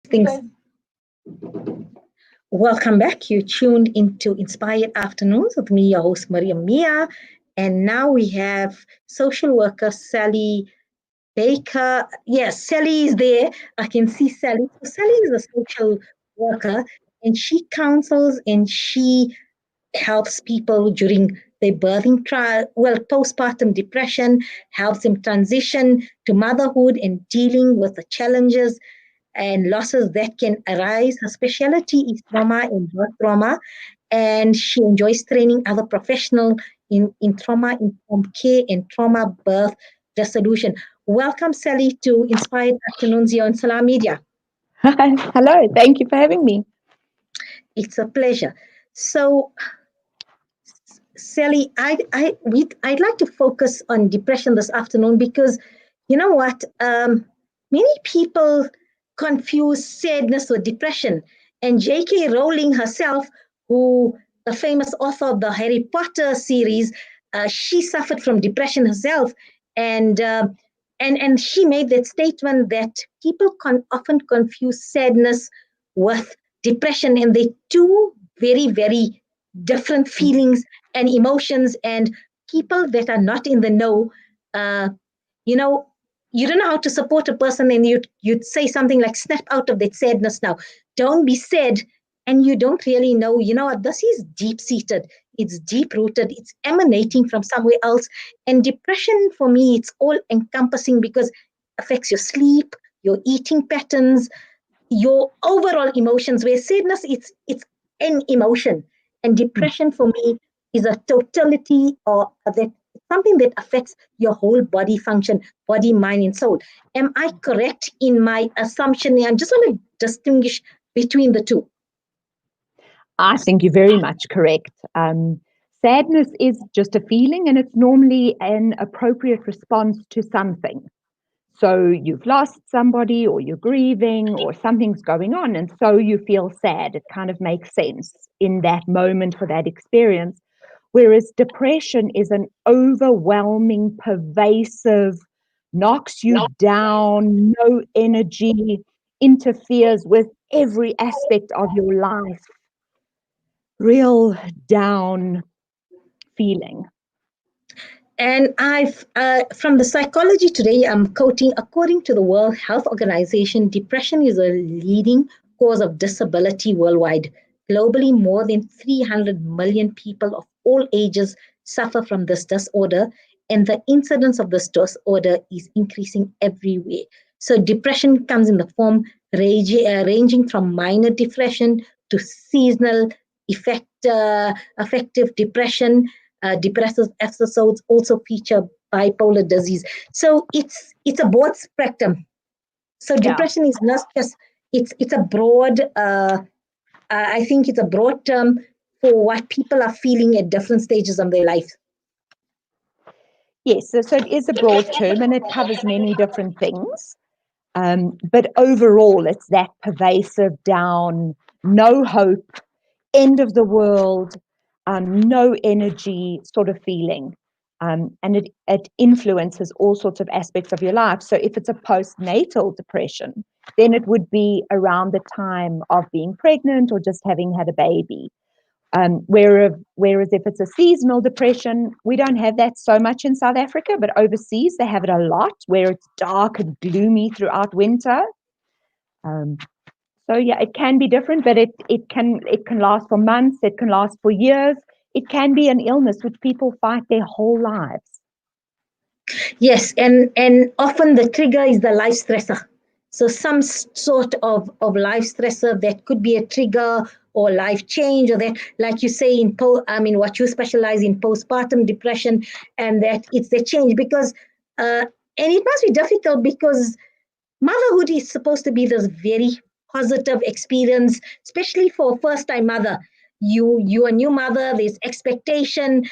Things. Welcome back. You tuned into Inspired Afternoons with me, your host, Maria Mia. And now we have social worker Sally Baker. Yes, Sally is there. I can see Sally. So Sally is a social worker and she counsels and she helps people during their birthing trial, postpartum depression, helps them transition to motherhood and dealing with the challenges and losses that can arise. Her specialty is trauma and birth trauma, and she enjoys training other professionals in trauma-informed care and trauma birth resolution. Welcome, Sally, to Inspired Afternoons here on Salam Media. Hello, thank you for having me. It's a pleasure. So, Sally, I'd like to focus on depression this afternoon because you know what? Many people confuse sadness with depression. And J.K. Rowling herself, who the famous author of the Harry Potter series, she suffered from depression herself, and and she made that statement that people often confuse sadness with depression, and they two very different feelings and emotions. And people that are not in the know, uh, you know, you don't know how to support a person, and you'd say something like, snap out of that sadness now, don't be sad. And you don't really know, you know what, this is deep seated, it's deep rooted, it's emanating from somewhere else. And depression for me, it's all encompassing because it affects your sleep, your eating patterns, your overall emotions. Where sadness, it's an emotion, and depression for me is a totality, or that something that affects your whole body function, body, mind, and soul. Am I correct in my assumption? I just want to distinguish between the two. I think you're very much correct. Sadness is just a feeling, and it's normally an appropriate response to something. So you've lost somebody, or you're grieving, or something's going on, and so you feel sad. It kind of makes sense in that moment for that experience. Whereas depression is an overwhelming, pervasive, knocks you down, no energy, interferes with every aspect of your life. Real down feeling. And from the Psychology Today, I'm quoting, according to the World Health Organization, depression is a leading cause of disability worldwide. Globally, more than 300 million people of all ages suffer from this disorder, and the incidence of this disorder is increasing everywhere. So, depression comes in the form ranging from minor depression to seasonal affective depression. Depressive episodes also feature bipolar disease. So it's a broad spectrum. So Yeah. depression is not just, it's a broad. I think it's a broad term for what people are feeling at different stages of their life. Yes, so it is a broad term and it covers many different things. But overall, it's that pervasive down, no hope, end of the world, no energy sort of feeling. And it influences all sorts of aspects of your life. So if it's a postnatal depression, then it would be around the time of being pregnant or just having had a baby. Whereas if it's a seasonal depression, we don't have that so much in South Africa, but overseas they have it a lot, where it's dark and gloomy throughout winter. So yeah, it can be different, but it can last for months, it can last for years. It can be an illness which people fight their whole lives. Yes, and often the trigger is the life stressor. So some sort of life stressor that could be a trigger or life change, or that, like you say, what you specialize in, postpartum depression, and that it's the change because, and it must be difficult because motherhood is supposed to be this very positive experience, especially for a first-time mother. You a new mother. There's expectation.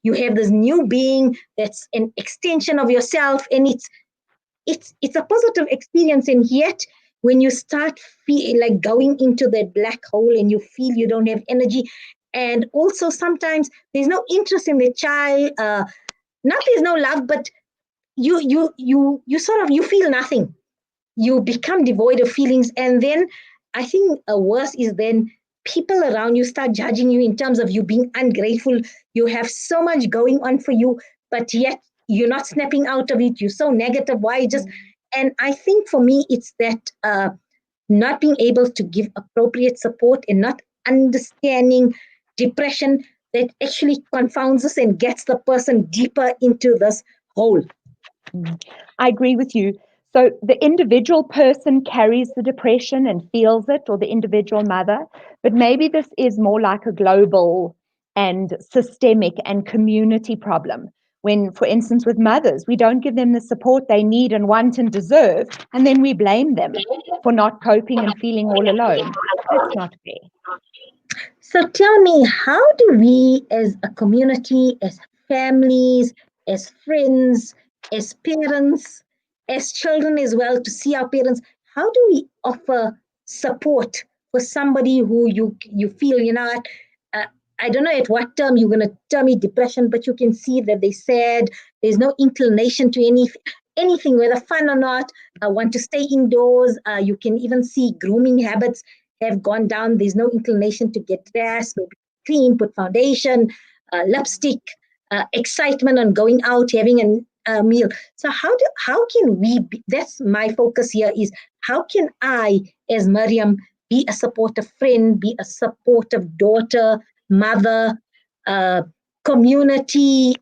You have this new being that's an extension of yourself, and it's a positive experience. And yet, when you start like going into that black hole, and you feel you don't have energy, and also sometimes there's no interest in the child. Not there's no love, but you sort of you feel nothing. you become devoid of feelings. And then I think worse is then people around you start judging you in terms of you being ungrateful. You have so much going on for you, but yet you're not snapping out of it. You're so negative. Why just? And I think for me, it's that not being able to give appropriate support and not understanding depression that actually confounds us and gets the person deeper into this hole. I agree with you. So the individual person carries the depression and feels it, or the individual mother, but maybe this is more like a global and systemic and community problem. When, for instance, with mothers, we don't give them the support they need and want and deserve, and then we blame them for not coping and feeling all alone. That's not fair. So tell me, how do we as a community, as families, as friends, as parents, as children as well, to see our parents, how do we offer support for somebody who you feel, uh, I don't know at what term you're going to term it depression, but you can see that they're sad, there's no inclination to anything, whether fun or not, want to stay indoors. You can even see grooming habits have gone down. There's no inclination to get dressed, maybe cream, put foundation, lipstick, excitement on going out, having a meal. So how can we be, that's my focus here, is how can I, as Miriam, be a supportive friend, be a supportive daughter, mother, uh, community,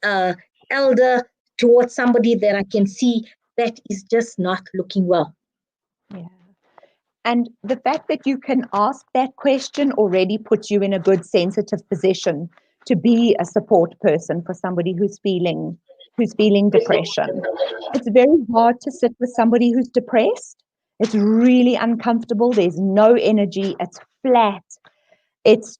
elder towards somebody that I can see that is just not looking well. Yeah. And the fact that you can ask that question already puts you in a good sensitive position to be a support person for somebody who's feeling depression. It's very hard to sit with somebody who's depressed. It's really uncomfortable. There's no energy. It's flat. It's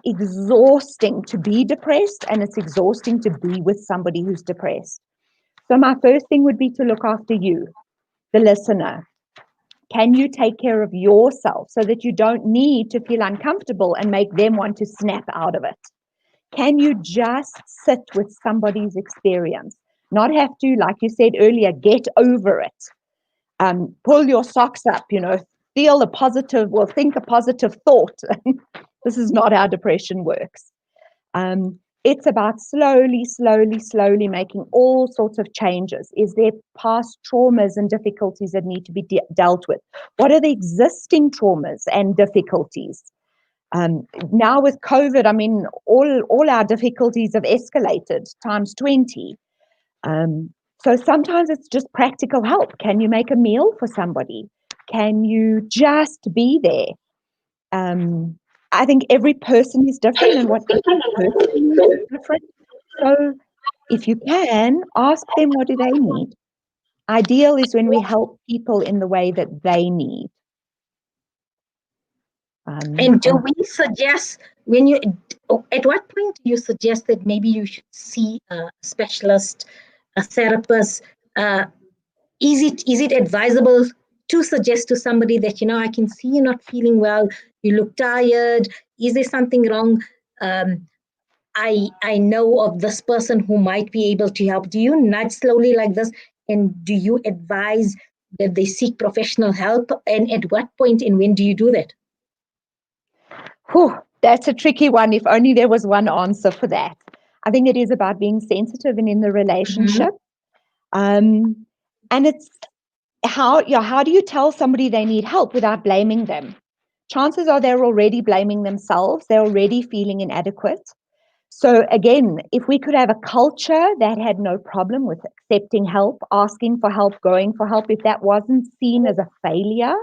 exhausting to be depressed, and it's exhausting to be with somebody who's depressed. So my first thing would be to look after you, the listener. Can you take care of yourself so that you don't need to feel uncomfortable and make them want to snap out of it? Can you just sit with somebody's experience? Not have to, like you said earlier, get over it. Pull your socks up, feel a positive, well, think a positive thought. This is not how depression works. It's about slowly making all sorts of changes. Is there past traumas and difficulties that need to be dealt with? What are the existing traumas and difficulties? Now with COVID, I mean, all our difficulties have escalated times 20. So sometimes it's just practical help. Can you make a meal for somebody? Can you just be there? I think every person is different, and what every person needs is different. So if you can, ask them, what do they need? Ideal is when we help people in the way that they need. And do we suggest at what point do you suggest that maybe you should see a specialist, a therapist? Is it advisable to suggest to somebody that, I can see you're not feeling well, you look tired, is there something wrong? I know of this person who might be able to help. Do you nudge slowly like this? And do you advise that they seek professional help? And at what point and when do you do that? Whew, that's a tricky one. If only there was one answer for that. I think it is about being sensitive and in the relationship. And it's how do you tell somebody they need help without blaming them? Chances are they're already blaming themselves. They're already feeling inadequate. So again, if we could have a culture that had no problem with accepting help, asking for help, going for help, if that wasn't seen as a failure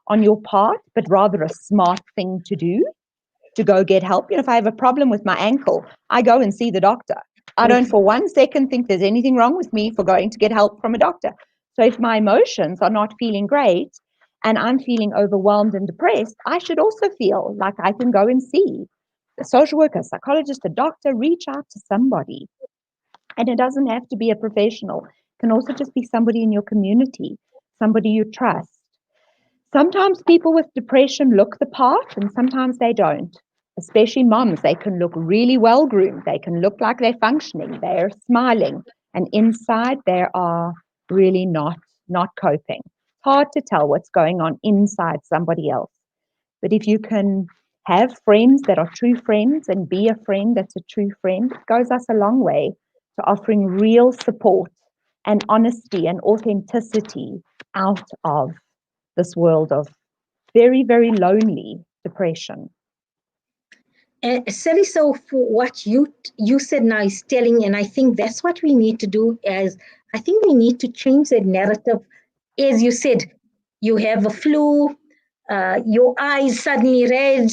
on your part, but rather a smart thing to do, to go get help. If I have a problem with my ankle, I go and see the doctor. I don't for 1 second think there's anything wrong with me for going to get help from a doctor. So if my emotions are not feeling great and I'm feeling overwhelmed and depressed, I should also feel like I can go and see a social worker, psychologist, a doctor, reach out to somebody. And it doesn't have to be a professional. It can also just be somebody in your community, somebody you trust. Sometimes people with depression look the part and sometimes they don't. Especially moms, they can look really well groomed. They can look like they're functioning, they're smiling, and inside they are really not coping. hard to tell what's going on inside somebody else. But if you can have friends that are true friends and be a friend that's a true friend, it goes us a long way to offering real support and honesty and authenticity out of this world of very, very lonely depression. Sally, so for what you said now is telling, and I think that's what we need to do. As I think we need to change that narrative. As you said, you have a flu, your eyes suddenly red,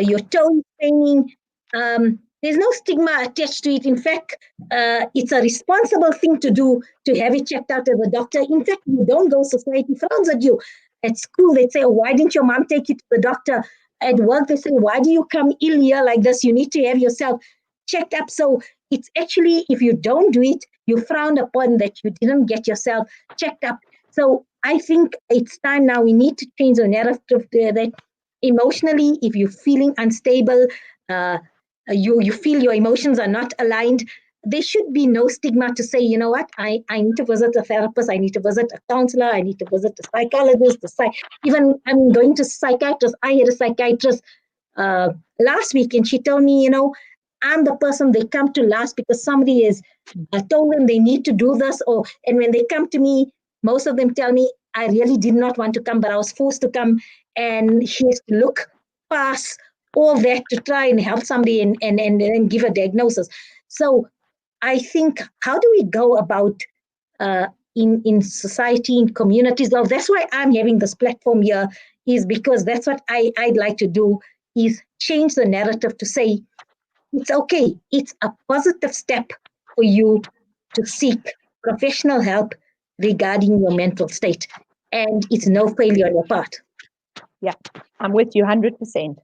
your toe is paining. There's no stigma attached to it. In fact, it's a responsible thing to do to have it checked out as a doctor. In fact, you don't go, society frowns at you. At school, they say, oh, why didn't your mom take you to the doctor? At work, they say, why do you come ill here like this? You need to have yourself checked up. So it's actually, if you don't do it, you frowned upon that you didn't get yourself checked up. So I think it's time now we need to change the narrative there that emotionally, if you're feeling unstable, you feel your emotions are not aligned, there should be no stigma to say, you know what, I need to visit a therapist, I need to visit a counselor, I need to visit a psychologist, even I'm going to psychiatrist. I had a psychiatrist last week and she told me, I'm the person they come to last because somebody has told them they need to do this, and when they come to me, most of them tell me, I really did not want to come, but I was forced to come, and she has to look past all that to try and help somebody and give a diagnosis. So I think, how do we go about in society, in communities? Well, that's why I'm having this platform here, is because that's what I'd like to do, is change the narrative to say, it's okay. It's a positive step for you to seek professional help regarding your mental state. And it's no failure on your part. Yeah, I'm with you 100%.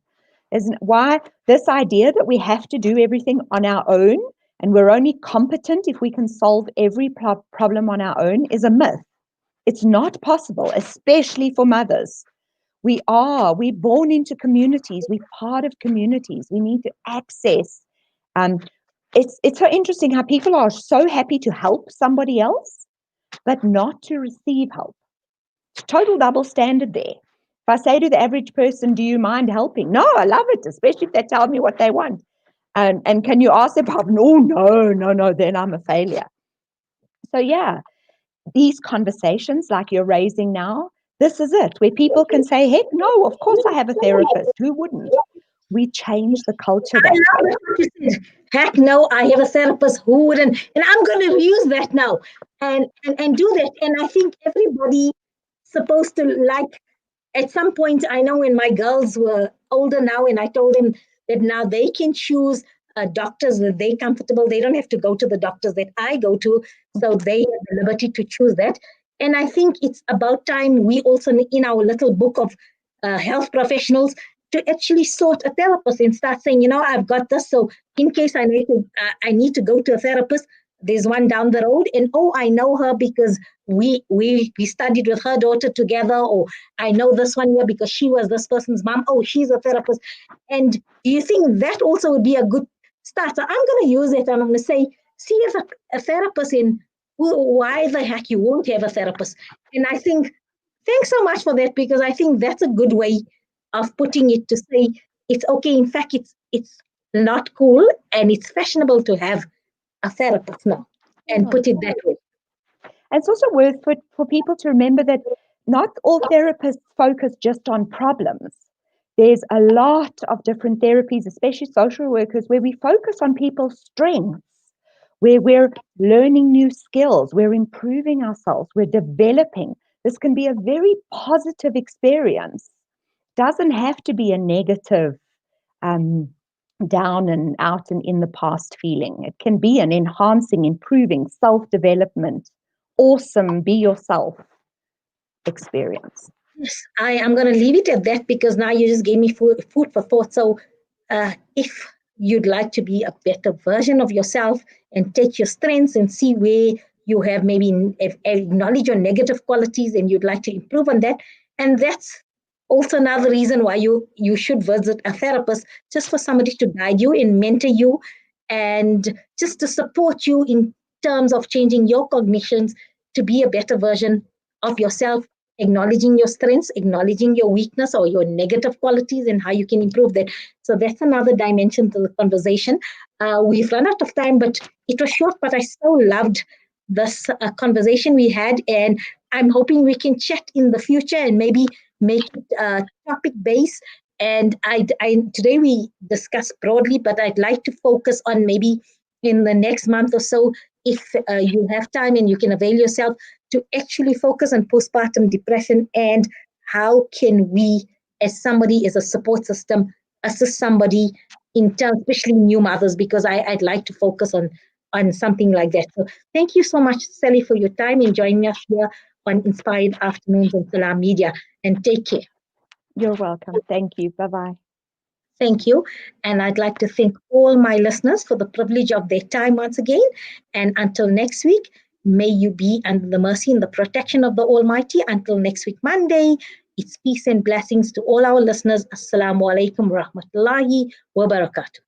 Isn't why this idea that we have to do everything on our own and we're only competent if we can solve every problem on our own is a myth. It's not possible, especially for mothers. We're born into communities. We're part of communities. We need to access. It's so interesting how people are so happy to help somebody else, but not to receive help. Total double standard there. If I say to the average person, do you mind helping? No, I love it, especially if they tell me what they want. And can you ask them help? No, then I'm a failure. So yeah, these conversations like you're raising now, this is it, where people can say, heck no, of course I have a therapist. Who wouldn't? We change the culture that way. What you said. Heck no, I have a therapist, who wouldn't? And I'm going to use that now and do that. And I think everybody supposed to, like, at some point, I know when my girls were older now, and I told them that now they can choose doctors that they're comfortable. They don't have to go to the doctors that I go to. So they have the liberty to choose that. And I think it's about time we also, in our little book of health professionals, to actually sort a therapist and start saying, I've got this. So in case I need to go to a therapist, there's one down the road, and I know her because we studied with her daughter together, or I know this one here because she was this person's mom. Oh, she's a therapist. And do you think that also would be a good start? So I'm going to use it and I'm going to say, see if a therapist in, why the heck you won't have a therapist? And I think, thanks so much for that, because I think that's a good way of putting it, to say it's okay. In fact, it's not cool and it's fashionable to have a therapist now, and put it that way. And it's also worth for people to remember that not all therapists focus just on problems. There's a lot of different therapies, especially social workers, where we focus on people's strengths, where we're learning new skills, we're improving ourselves, we're developing. This can be a very positive experience. Doesn't have to be a negative, down and out and in the past feeling. It can be an enhancing, improving, self-development, awesome, be yourself experience. Yes, I am going to leave it at that, because now you just gave me food for thought. So if you'd like to be a better version of yourself and take your strengths and see where you have maybe acknowledge your negative qualities and you'd like to improve on that, and that's also another reason why you should visit a therapist, just for somebody to guide you and mentor you, and just to support you in terms of changing your cognitions to be a better version of yourself, acknowledging your strengths, acknowledging your weakness or your negative qualities and how you can improve that. So that's another dimension to the conversation. We've run out of time, but it was short, but I so loved this conversation we had. And I'm hoping we can chat in the future and maybe make it topic based. And today we discussed broadly, but I'd like to focus on maybe in the next month or so, if you have time and you can avail yourself, to actually focus on postpartum depression and how can we, as somebody, as a support system, assist somebody in terms, especially new mothers, because I'd like to focus on something like that. So thank you so much, Sally, for your time and joining us here on Inspired Afternoons on Salam Media. And take care. You're welcome. Thank you. Bye-bye. Thank you. And I'd like to thank all my listeners for the privilege of their time once again. And until next week, may you be under the mercy and the protection of the Almighty. Until next week, Monday, it's peace and blessings to all our listeners. Assalamu alaikum wa rahmatullahi wa barakatuh.